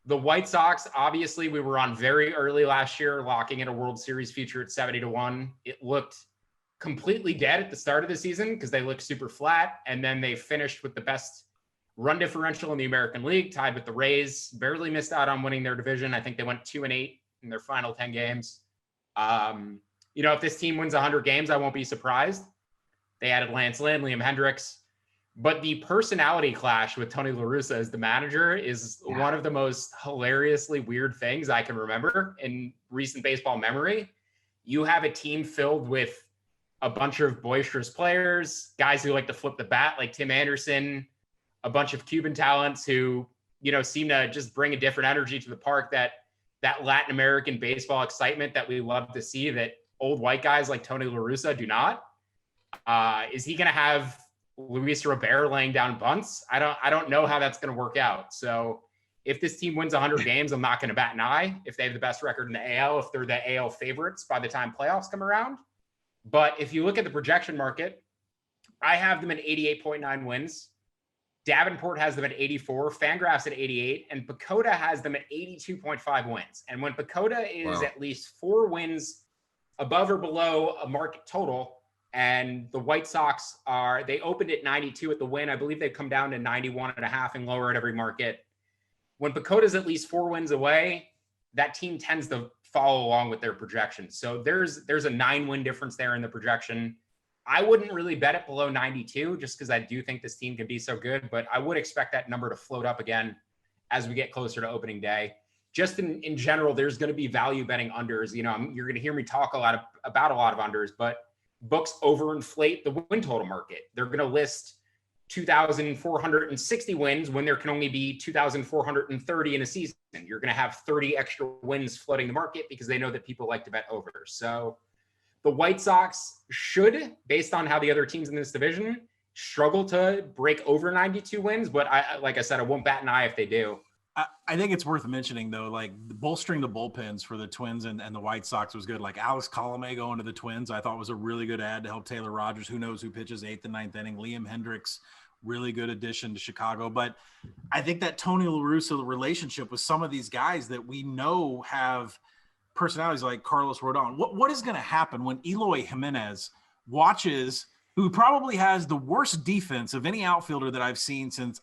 The White Sox, obviously, we were on very early last year, locking in a World Series future at 70-1. It looked completely dead at the start of the season because they looked super flat. And then they finished with the best run differential in the American League, tied with the Rays, barely missed out on winning their division. I think they went 2-8 in their final 10 games. If this team wins 100 games, I won't be surprised. They added Lance Lynn, Liam Hendricks. But the personality clash with Tony La Russa as the manager is one of the most hilariously weird things I can remember in recent baseball memory. You have a team filled with a bunch of boisterous players, guys who like to flip the bat like Tim Anderson, a bunch of Cuban talents who, seem to just bring a different energy to the park, that Latin American baseball excitement that we love to see that old white guys like Tony La Russa do not. Is he going to have Luis Robert laying down bunts? I don't know how that's going to work out. So if this team wins 100 games, I'm not going to bat an eye if they have the best record in the AL, if they're the AL favorites by the time playoffs come around. But if you look at the projection market, I have them at 88.9 wins. Davenport has them at 84, Fangraphs at 88, and Pacoda has them at 82.5 wins. And when Pacoda is at least 4 wins above or below a market total, and the White Sox they opened at 92 at the win. I believe they've come down to 91.5 and lower at every market. When Pacoda's at least 4 wins away, that team tends to follow along with their projection. So there's a 9-win difference there in the projection. I wouldn't really bet it below 92 just because I do think this team can be so good, but I would expect that number to float up again as we get closer to opening day. Just in general, there's going to be value betting unders. You're going to hear me talk about a lot of unders, but books overinflate the win total market. They're going to list 2,460 wins when there can only be 2,430 in a season. You're going to have 30 extra wins flooding the market because they know that people like to bet over. So the White Sox should, based on how the other teams in this division struggle to break over 92 wins. But like I said, I won't bat an eye if they do. I think it's worth mentioning, though, like bolstering the bullpens for the Twins and the White Sox was good. Like Alex Colomé going to the Twins, I thought was a really good ad to help Taylor Rogers. Who knows who pitches 8th and 9th inning. Liam Hendricks, really good addition to Chicago. But I think that Tony La Russa relationship with some of these guys that we know have personalities like Carlos Rodon. What is going to happen when Eloy Jimenez watches – who probably has the worst defense of any outfielder that I've seen since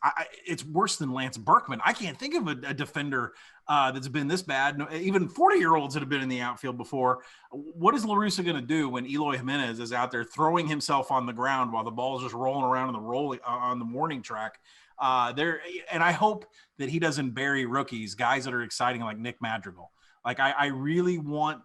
it's worse than Lance Berkman. I can't think of a defender that's been this bad. No, even 40-year-olds that have been in the outfield before. What is La Russa going to do when Eloy Jimenez is out there throwing himself on the ground while the ball's just rolling around on the warning track? And I hope that he doesn't bury rookies, guys that are exciting like Nick Madrigal. Like I really want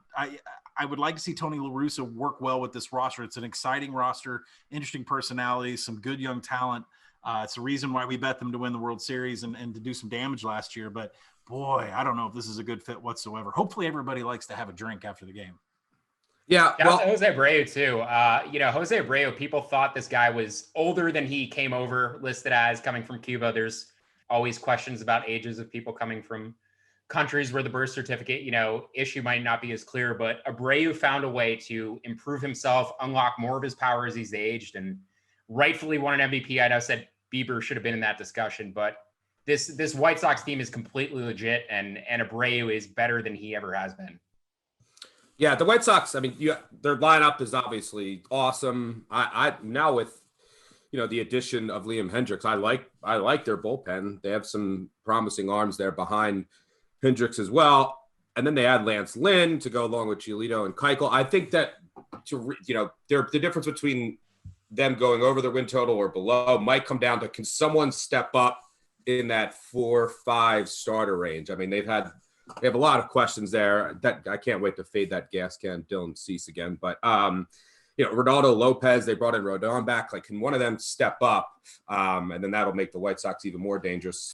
I would like to see Tony La Russa work well with this roster. It's an exciting roster, interesting personalities, some good young talent. It's the reason why we bet them to win the World Series and to do some damage last year. But, boy, I don't know if this is a good fit whatsoever. Hopefully everybody likes to have a drink after the game. Yeah. Well, Jose Abreu, too. Jose Abreu, people thought this guy was older than he came over, listed as coming from Cuba. There's always questions about ages of people coming from countries where the birth certificate, issue might not be as clear, but Abreu found a way to improve himself, unlock more of his power as he's aged, and rightfully won an MVP. I know said Bieber should have been in that discussion, but this White Sox team is completely legit, and Abreu is better than he ever has been. Yeah, the White Sox, their lineup is obviously awesome. I now with the addition of Liam Hendricks, I like their bullpen. They have some promising arms there behind Hendricks as well. And then they add Lance Lynn to go along with Giolito and Keuchel. I think that the difference between them going over their win total or below might come down to, can someone step up in that 4-5 starter range? I mean, they have a lot of questions there. That I can't wait to fade that gas can Dylan Cease again. But Ronaldo Lopez, they brought in Rodon back. Like, can one of them step up? And then that'll make the White Sox even more dangerous.